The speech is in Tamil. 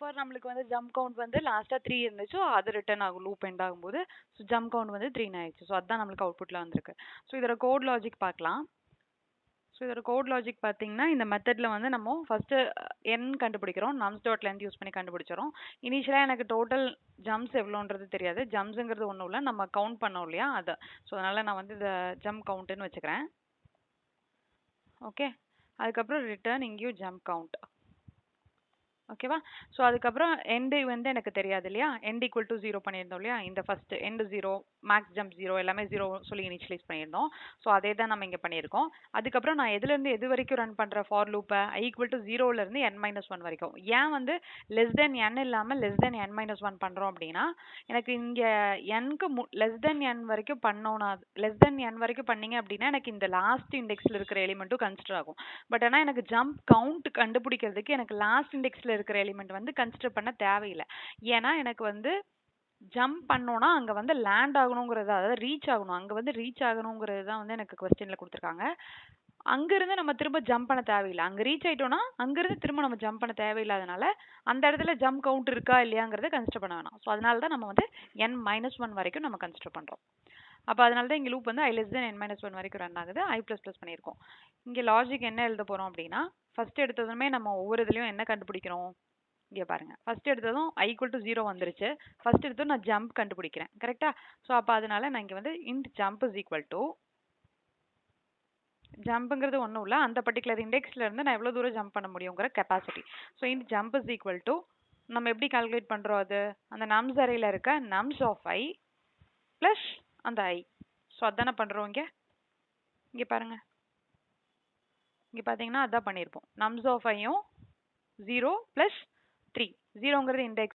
ஃபார் நம்மளுக்கு வந்து ஜம்ப் கவுண்ட் வந்து லாஸ்ட்டாக 3 இருந்துச்சு, அது ரிட்டர்ன் ஆகும் லூப் எண்ட் ஆகும்போது. ஸோ ஜம்ப் கவுண்ட் வந்து 3 ஆயிடுச்சு. ஸோ அதுதான் நம்மளுக்கு அவுட்புட்டில் வந்திருக்கு. ஸோ இதோட கோட் லாஜிக் பார்க்கலாம். ஸோ இதோட கோட் லாஜிக் பார்த்தீங்கன்னா, இந்த மெத்தடில் வந்து நம்ம ஃபஸ்ட்டு n கண்டுபிடிக்கிறோம். நம்ஸ் டாட் லென்த் யூஸ் பண்ணி கண்டுபிடிச்சிடும். இனிஷியலாக எனக்கு டோட்டல் ஜம்ப்ஸ் எவ்வளோன்றது தெரியாது. ஜம்ப்ஸுங்கிறது ஒன்றும் இல்லை, நம்ம கவுண்ட் பண்ணோம் இல்லையா அதை. ஸோ அதனால் நான் வந்து இதை ஜம்ப் கவுண்ட்டுன்னு வச்சுக்கிறேன். ஓகே, அதுக்கப்புறம் ரிட்டர்ன் இங்கேயும் ஜம்ப் கவுண்ட். ஓகேவா? ஸோ அதுக்கப்புறம் எண்டு வந்து எனக்கு தெரியாது இல்லையா? எண்ட் ஈக்குவல் டு 0 பண்ணியிருந்தோம் இல்லையா? இந்த ஃபர்ஸ்ட் எண்டு 0, மேக்ஸ் ஜம்ப் 0 எல்லாமே 0 சொல்லி இனிஷியலைஸ் பண்ணியிருந்தோம். ஸோ அதே தான் நம்ம இங்கே பண்ணியிருக்கோம். அதுக்கப்புறம் நான் எதுலேருந்து எது வரைக்கும் ரன் பண்ணுறேன் ஃபார் லூப்பை? i ஈக்குவல் டு 0லேருந்து n-1 வரைக்கும். ஏன் வந்து லெஸ் தென் n இல்லாமல் லெஸ் தென் n-1 பண்ணுறோம் அப்படின்னா, எனக்கு இங்கே n-க்கு லெஸ் தென் n வரைக்கும் பண்ணோன்னா, லெஸ் தென் n வரைக்கும் பண்ணீங்க அப்படின்னா எனக்கு இந்த லாஸ்ட் இண்டெக்ஸில் இருக்கிற எலிமெண்ட்டும் கன்சிடர் ஆகும். பட் ஆனால் எனக்கு ஜம்ப் கவுண்ட் கண்டுபிடிக்கிறதுக்கு எனக்கு லாஸ்ட் இண்டெக்ஸில் இருக்கிற எலிமெண்ட் வந்து கன்சிடர் பண்ண தேவையில்லை. ஏன்னா எனக்கு வந்து ஜம்ப் பண்ணோன்னா அங்கே வந்து லேண்ட் ஆகணுங்கிறது, அதாவது ரீச் ஆகணும், அங்கே வந்து ரீச் ஆகணுங்கிறது தான் வந்து எனக்கு கொஸ்டினில் கொடுத்துருக்காங்க. அங்கேருந்து நம்ம திரும்ப ஜம்ப் பண்ண தேவையில்லை. அங்கே ரீச் ஆகிட்டோன்னா அங்கேருந்து திரும்ப நம்ம ஜம்ப் பண்ண தேவையில்லாதனால அந்த இடத்துல ஜம்ப் கவுண்ட் இருக்கா இல்லையாங்கிறத கன்சிடர் பண்ண வேணாம். ஸோ அதனால தான் நம்ம வந்து n-1 வரைக்கும் நம்ம கன்சிடர் பண்ணுறோம். அப்போ அதனால தான் இங்கே லூப் வந்து i less than n-1 வரைக்கும் ரன் ஆகுது. i++ பண்ணியிருக்கோம். இங்கே லாஜிக் என்ன எழுத போகிறோம் அப்படின்னா, ஃபர்ஸ்ட் எடுத்ததுமே நம்ம ஒவ்வொரு இதுலையும் என்ன கண்டுபிடிக்கிறோம்? இங்கே பாருங்க, ஃபர்ஸ்ட் எடுத்ததும் i ஈக்குவல் டு 0 வந்துருச்சு. ஃபர்ஸ்ட் எடுத்ததும் நான் ஜம்ப் கண்டுபிடிக்கிறேன், கரெக்டா? ஸோ அப்போ அதனால நான் இங்கே வந்து int jump is equal to, ஜம்ப்ங்கிறது ஒன்றும் இல்லை, அந்த பர்டிகுலர் இண்டெக்ஸ்ல இருந்து நான் எவ்வளோ தூரம் ஜம்ப் பண்ண முடியுங்கிற capacity. So int jump is equal to, நம்ம எப்படி கால்குலேட் பண்ணுறோம்? அது அந்த நம்ஸ் அரேல இருக்க nums of i ப்ளஸ் அந்த i. ஸோ அதானே பண்ணுறோம் இங்கே. இங்கே பாருங்க, இங்கே பார்த்தீங்கன்னா அதான் பண்ணியிருப்போம். nums of iயும் 0 + 3. 0ங்கிறது இண்டெக்ஸ்.